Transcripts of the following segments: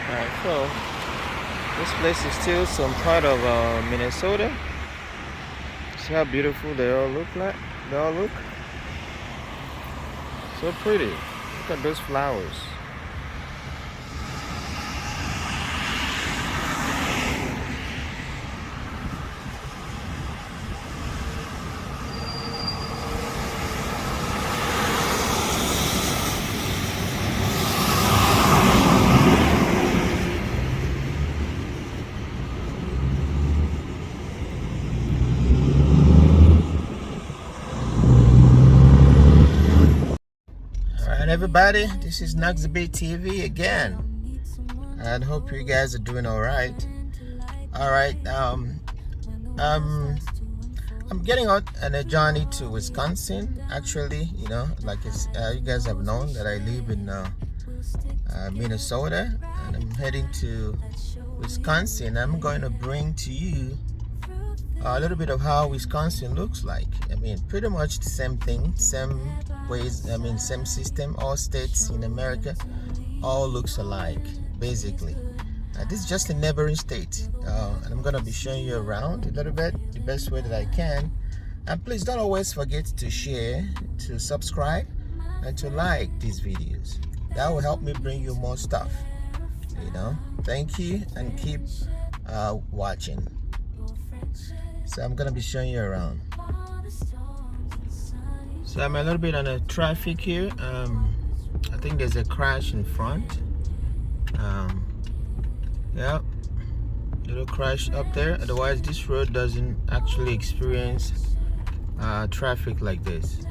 Alright, so this place is still some part of Minnesota. See how beautiful they all look like? They all look so pretty. Look at those flowers. Everybody, this is Noxyb TV again, and hope you guys are doing all right. I'm getting out on a journey to Wisconsin. Actually, like you guys have known that I live in Minnesota, and I'm heading to Wisconsin. I'm going to bring to you a little bit of how Wisconsin looks like. I mean, pretty much the same thing, same ways, same system. All states in America all looks alike, basically. This is just a neighboring state, and I'm gonna be showing you around a little bit, the best way that I can. And please don't always forget to share, to subscribe, and to like these videos. That will help me bring you more stuff. Thank you, and keep watching. So I'm gonna be showing you around. So I'm a little bit on the traffic here. I think there's a crash in front. Yeah, little crash up there. Otherwise, this road doesn't actually experience traffic like this.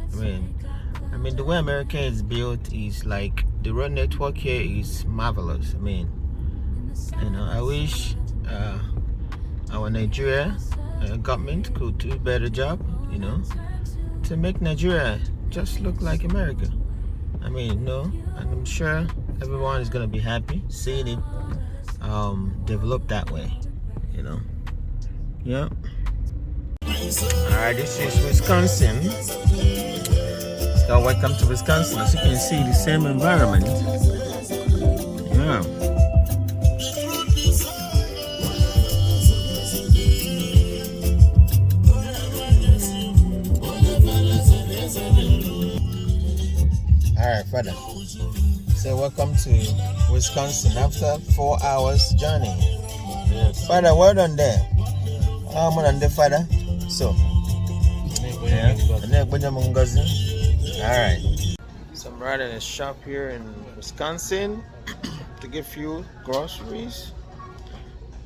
I mean, the way America is built is like the road network here is marvelous. I wish our Nigeria government could do a better job, to make Nigeria just look like America. And I'm sure everyone is gonna be happy seeing it develop that way, Yeah. Alright, this is Wisconsin. So welcome to Wisconsin. As you can see, the same environment. Yeah. Alright, Father. So welcome to Wisconsin after 4 hours journey. Yes. Father, well done there. How much on the Father? So. Yeah. Alright. So I'm right in a shop here in Wisconsin to get few groceries.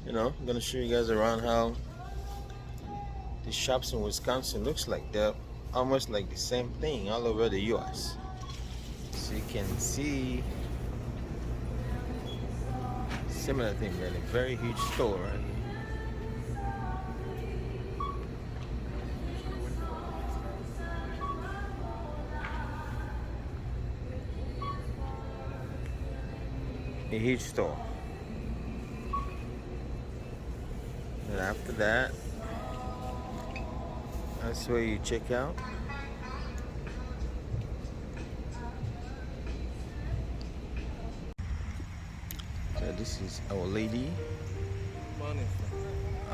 I'm gonna show you guys around how the shops in Wisconsin looks like. They're almost like the same thing all over the US. So you can see similar thing, really. Very huge store right here. A huge store. And after that, that's where you check out. This is Our Lady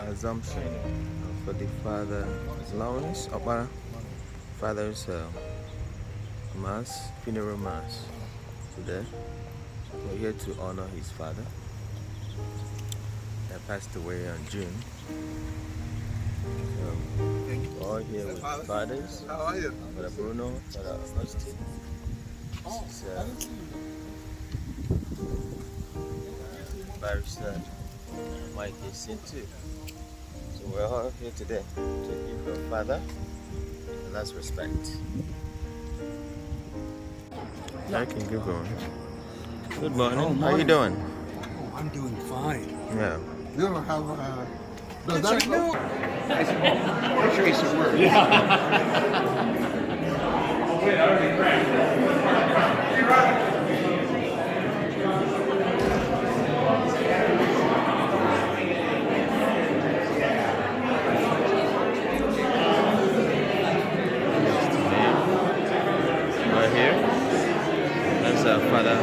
Assumption for the Father Lawrence Opara Father's Mass, funeral Mass today. We're here to honor his father that passed away on June. So we're all here with fathers. How are you? Father Bruno, Father Augustine. This is Barrister Mike is in too. So we're all here today to give your father the last respect. I can give going. Good morning. Morning. How you doing? Oh, I'm doing fine. Yeah. You don't have does that know? Trace of words. Oh, wait, I already cracked. Right here. That's our father.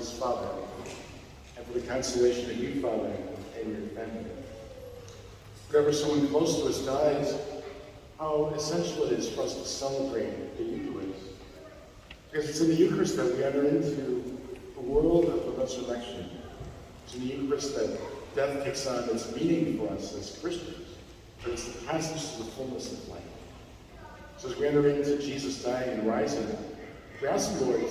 his Father, and for the consolation that you, Father, and your family. Whenever someone close to us dies, how essential it is for us to celebrate the Eucharist. Because it's in the Eucharist that we enter into the world of the resurrection. It's in the Eucharist that death takes on its meaning for us as Christians. But it's the passage to the fullness of life. So as we enter into Jesus dying and rising, we ask the Lord to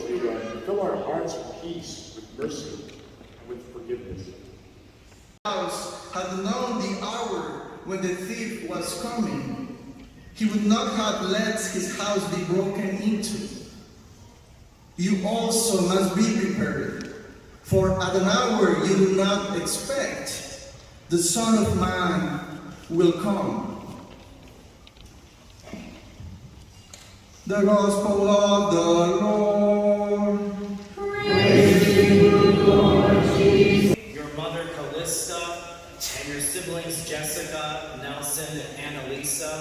fill our hearts with peace, with mercy, and with forgiveness. House had known the hour when the thief was coming, he would not have let his house be broken into. You also must be prepared, for at an hour you do not expect, the Son of Man will come. The Gospel of the Lord. Praise to you, Lord Jesus. Your mother Callista and your siblings Jessica, Nelson, and Annalisa,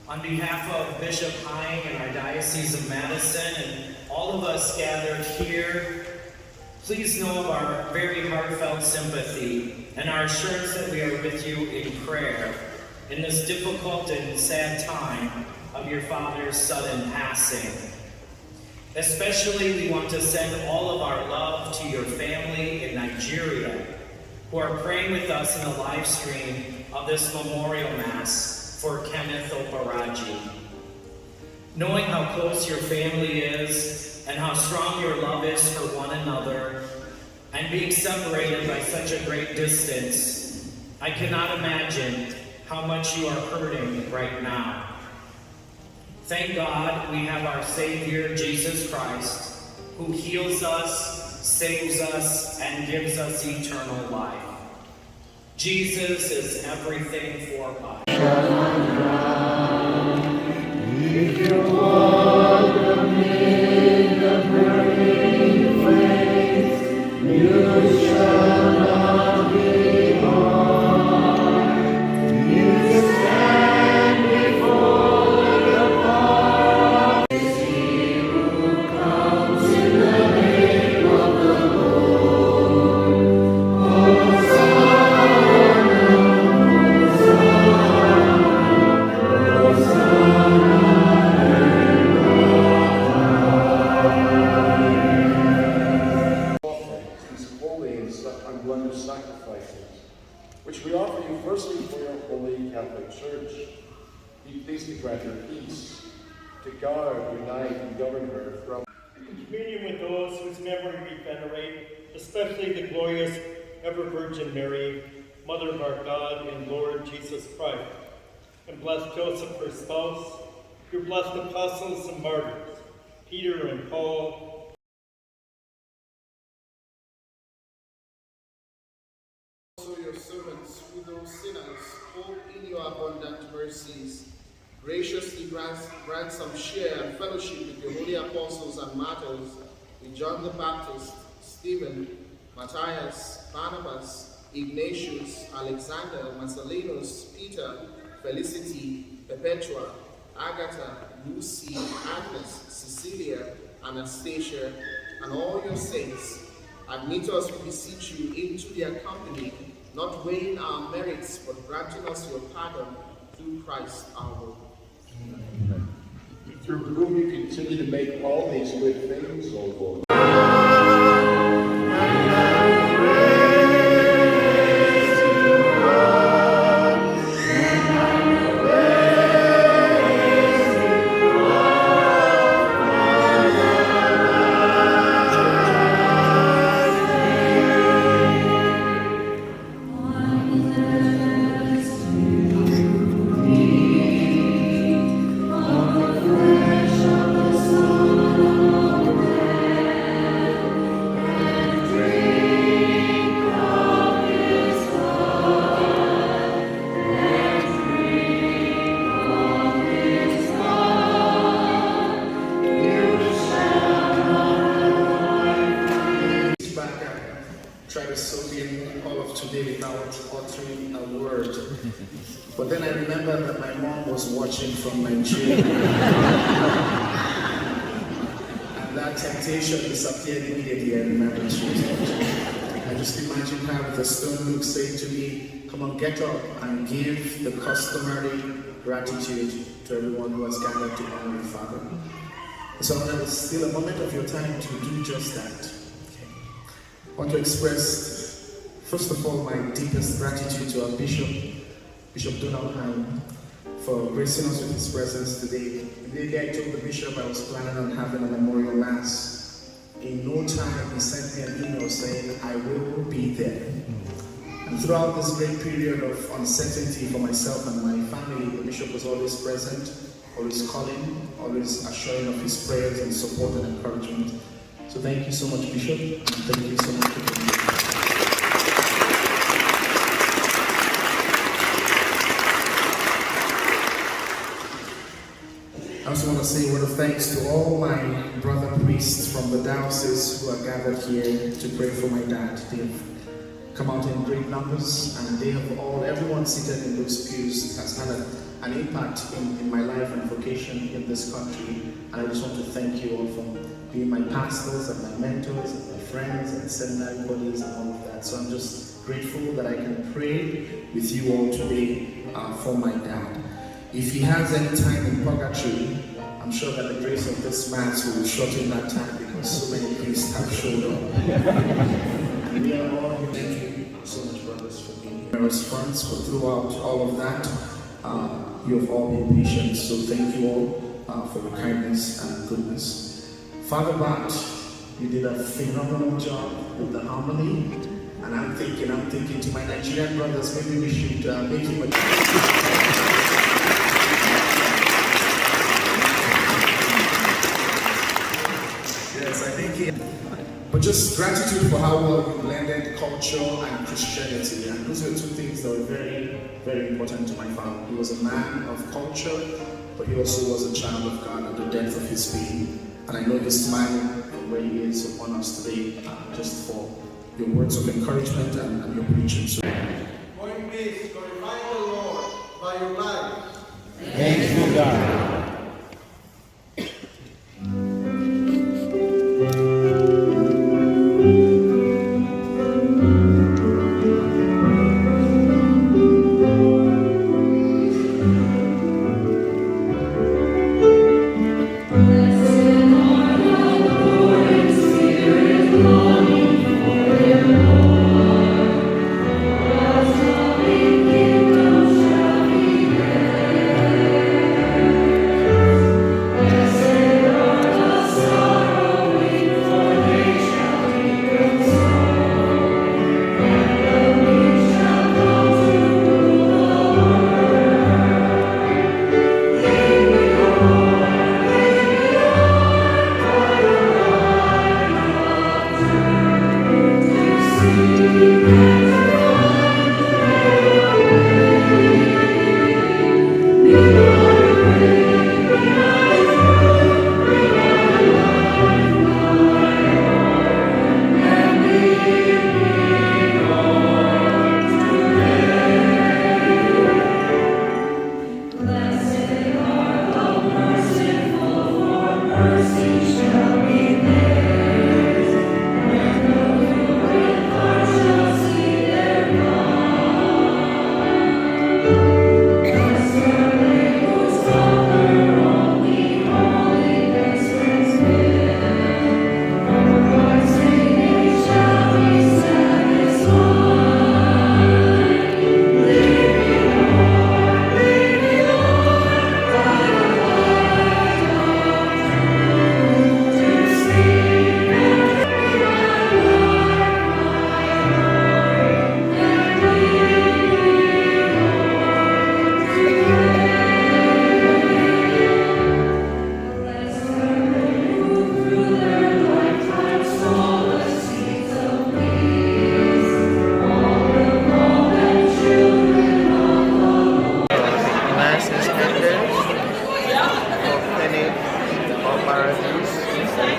on behalf of Bishop Hine and our Diocese of Madison and all of us gathered here, please know of our very heartfelt sympathy and our assurance that we are with you in prayer in this difficult and sad time of your father's sudden passing. Especially, we want to send all of our love to your family in Nigeria, who are praying with us in the live stream of this memorial mass for Kenneth Oparaji. Knowing how close your family is and how strong your love is for one another, and being separated by such a great distance, I cannot imagine how much you are hurting right now. Thank God we have our Savior, Jesus Christ, who heals us, saves us, and gives us eternal life. Jesus is everything for us. If you walk amid the burning flames, you shall not be harmed. You stand before the Father. He who comes in the name of the Lord. Hosanna, Hosanna, Hosanna. Unblemished sacrifices, which we offer you firstly for your holy Catholic Church. Be pleased to grant her peace, to guard, unite, and govern her throughout. In communion with those whose memory we venerate, especially the glorious ever Virgin Mary, Mother of our God and Lord Jesus Christ, and blessed Joseph, her spouse, your blessed apostles and martyrs, Peter and Paul, also your servants, who though sinners, hope in your abundant mercies, graciously grant some share and fellowship with your holy apostles and martyrs, with John the Baptist, Stephen, Matthias, Barnabas, Ignatius, Alexander, Marcellinus, Peter, Felicity, Perpetua, Agatha, Lucy, Agnes, Cecilia, Anastasia, and all your saints. Admit us, we beseech you, into their company, not weighing our merits, but granting us your pardon through Christ our Lord. Amen. Through whom you continue to make all these good things, O Lord. Try to soak in all of today without uttering a word. But then I remember that my mom was watching from Nigeria. And that temptation disappeared immediately. I remember she was I just imagine her with a stone look saying to me, come on, get up and give the customary gratitude to everyone who has gathered to honor the Father. So I want to steal a moment of your time to do just that. Okay. I want to express, first of all, my deepest gratitude to our Bishop, Bishop Donald Hine, for gracing us with his presence today. Immediately I told the Bishop I was planning on having a memorial mass. In no time, he sent me an email saying, I will be there. And throughout this great period of uncertainty for myself and my family, the Bishop was always present, always calling, always assuring of his prayers and support and encouragement. So thank you so much, Bishop, and thank you so much for being here. I also want to say a word of thanks to all my brother priests from the diocese who are gathered here to pray for my dad. They have come out in great numbers, and they have everyone seated in those pews has had an impact in my life and vocation in this country. And I just want to thank you all for being my pastors and my mentors and my friends and seminary buddies and all of that. So I'm just grateful that I can pray with you all today for my dad. If he has any time in purgatory, I'm sure that the grace of this Mass will shorten that time because so many priests have showed up. And we are all here. Thank you so much, brothers, for being here. Response, but throughout all of that, you have all been patient. So thank you all for your kindness and goodness. Father Bart, you did a phenomenal job with the harmony. And I'm thinking to my Nigerian brothers, maybe we should make him a... But just gratitude for how well we blended culture and Christianity. And those are two things that were very, very important to my father. He was a man of culture, but he also was a child of God at the depth of his being. And I know his smile from where he is upon us today, just for your words of encouragement and your preaching. So, Go in peace, glorify the Lord by your life. Thanks be God.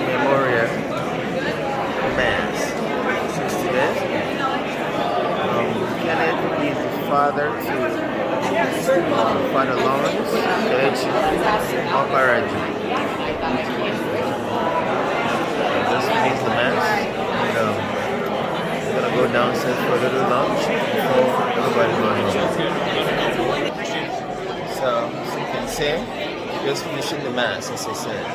Memorial Mass. 60 days. Kenneth is the father to Father Lawrence, Kelechi Oparaji. go downstairs for a little lunch before everybody goes home. So, as you can see, just finishing the mass, as I said.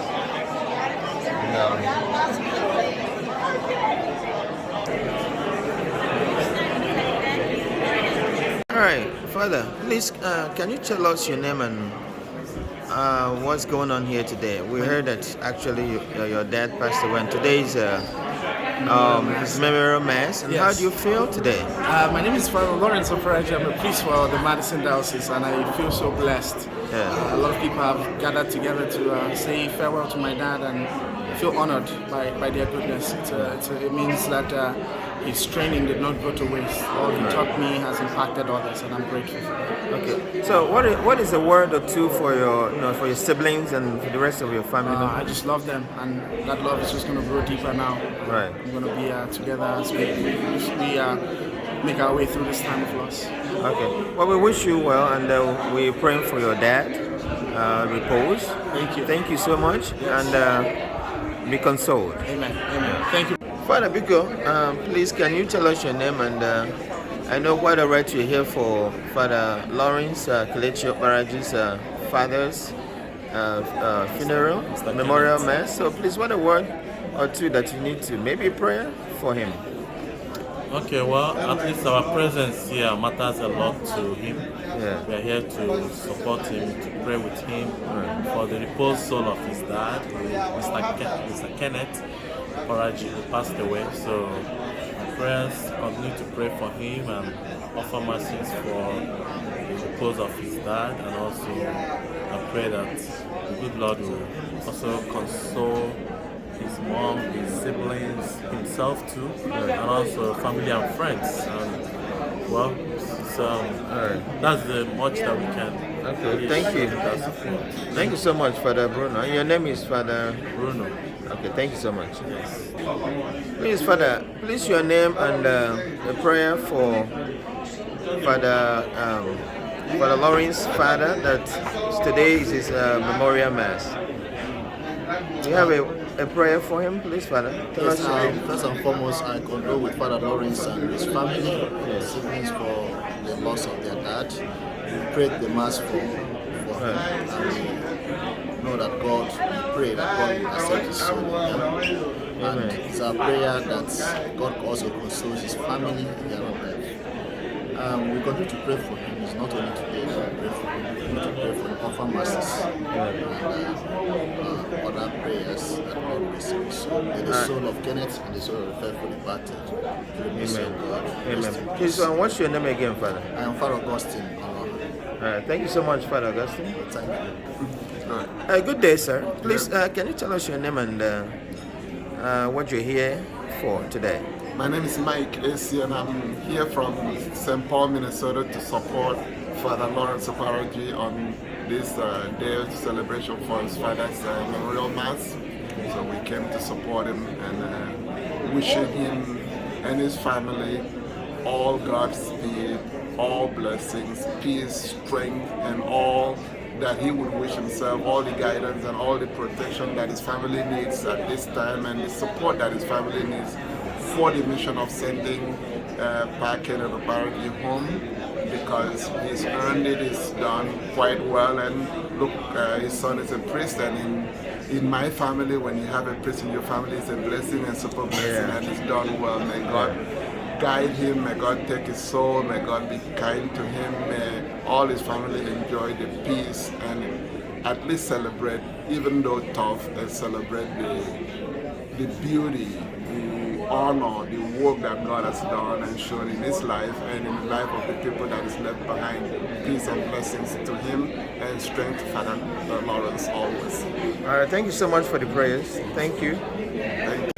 Alright, Father, please can you tell us your name and what's going on here today? We heard that actually your dad passed away, and today is his memorial mass. And how do you feel today? My name is Father Lawrence Oparaji. I'm a priest for the Madison Diocese, and I feel so blessed. A lot of people have gathered together to say farewell to my dad, and I feel honored by their goodness. It means that his training did not go to waste. All he taught me has impacted others, and I'm grateful for that. Okay. So what is a word or two for your siblings and for the rest of your family? I just love them, and that love is just going to grow deeper now. Right. We're going to be together as we make our way through this time of loss. Okay. Well, we wish you well, and we're praying for your dad. Repose. Thank you. Thank you so much, and be consoled. Amen. Amen. Thank you. Father Biko, please can you tell us your name, and I know quite all right you're here for Father Lawrence Kelechi Oparaji's father's funeral, memorial mass. So please, what a word or two that you need to, maybe prayer for him. Okay, well, at least our presence here matters a lot to him. Yeah. We are here to support him, to pray with him for the reposed soul of his dad, Mr. Kenneth Oparaji, who passed away. So prayers, continue to pray for him and offer mercies for the repose of his dad, and also I pray that the good Lord will also console his mom, his siblings, himself too, and also family and friends. And well, that's the much that we can. Okay, thank you. Thank you so much, Father Bruno. Your name is Father Bruno. Okay, thank you so much. Yes. Please, Father, please your name and a prayer for Father Lawrence's father. That today is his memorial mass. Do you have a prayer for him, please, Father? Tell us your name. First and foremost, I condole with Father Lawrence and his family, his siblings, for the loss of their dad. We prayed the mass for him, and we know that God, we pray that God will accept his soul in heaven. And it's our prayer that God also consoles his family here on earth. We continue to pray for him. It's not only today that we pray for him. We continue to pray for him, offer masses, and other prayers that God will receive his soul. May the soul of Kenneth and the soul of the faithful departed to the mercy of God. Amen. Please, what's your name again, Father? I am Father Augustine. Thank you so much, Father Augustine. Thank you. Good day, sir. Please, can you tell us your name and what you're here for today? My name is Mike Ichie, and I'm here from St. Paul, Minnesota to support Father Lawrence Oparaji on this day of celebration for his father's memorial mass. So we came to support him and wishing him and his family all God's speed, all blessings, peace, strength, and all that he would wish himself, all the guidance and all the protection that his family needs at this time, and the support that his family needs for the mission of sending Kenneth Oparaji home, because he's earned it, he's done quite well. And look, his son is a priest, and in my family, when you have a priest in your family, it's a blessing and super blessing, and he's done well. May God guide him, may God take his soul, may God be kind to him, may all his family enjoy the peace and at least celebrate, even though tough, celebrate the beauty, the honor, the work that God has done and shown in his life and in the life of the people that is left behind. Peace and blessings to him and strength to Father Lawrence always. All right, thank you so much for the prayers. Thank you. Thank you.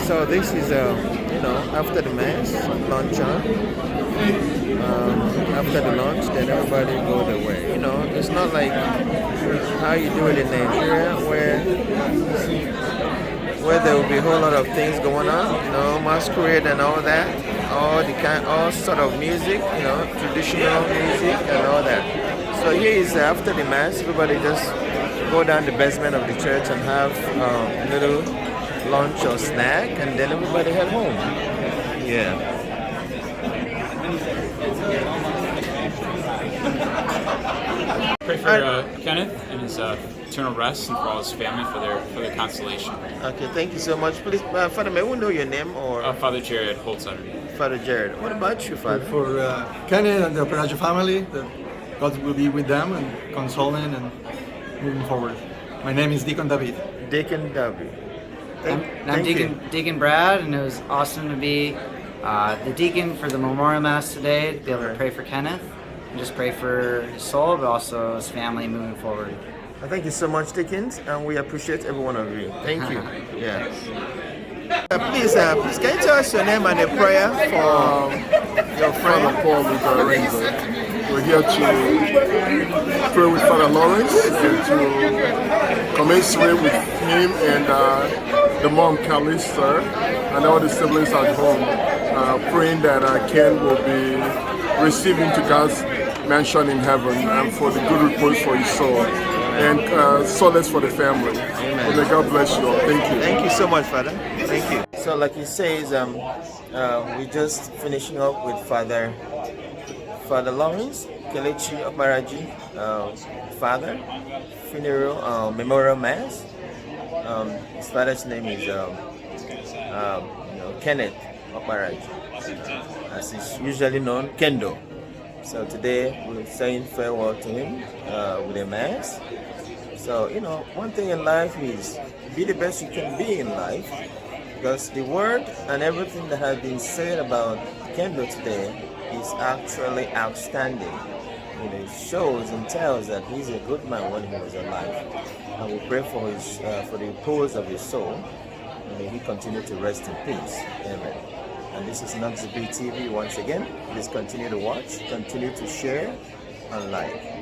So this is after the mass luncheon. after the lunch, then everybody go their way. You know, it's not like how you do it in Nigeria, where there will be a whole lot of things going on. You know, masquerade and all that, all sort of music. You know, traditional music and all that. So here is after the mass, everybody just go down the basement of the church and have a little lunch or snack, and then everybody head home. Yeah. Pray for Kenneth and his eternal rest, and for all his family for their consolation. Okay, thank you so much. Please, Father, may we know your name or? Father Jared Holtzhauer. Father Jared. What about you, Father? For Kenneth and the Oparaji family, that God will be with them and consoling and moving forward. My name is Deacon David. Deacon David. I'm Deacon Brad, and it was awesome to be the deacon for the Memorial Mass today, to be able to pray for Kenneth, and just pray for his soul, but also his family moving forward. Thank you so much, deacons, and we appreciate every one of you. Thank you. Yeah. Please, can you tell us your name and a prayer for your friend? Paul We're here to pray with Father Lawrence and to commensurate with him and the mom Calista and all the siblings at home, praying that Ken will be received into God's mansion in heaven and for the good repose for his soul and solace for the family. Amen. May God bless you all. Thank you. Thank you so much, Father. Thank you. So like he says, we're just finishing up with Father Lawrence, Kelechi Oparaji, father, funeral, memorial mass. His father's name is Kenneth Oparaji, as he's usually known, Kendo. So today we're saying farewell to him with a mass. So, you know, one thing in life is be the best you can be in life, because the word and everything that has been said about Kendo today is actually outstanding. You know, it shows and tells that he's a good man when he was alive. And we pray for his for the repose of his soul, and may he continue to rest in peace. Amen. And this is Noxyb TV once again. Please continue to watch, continue to share, and like.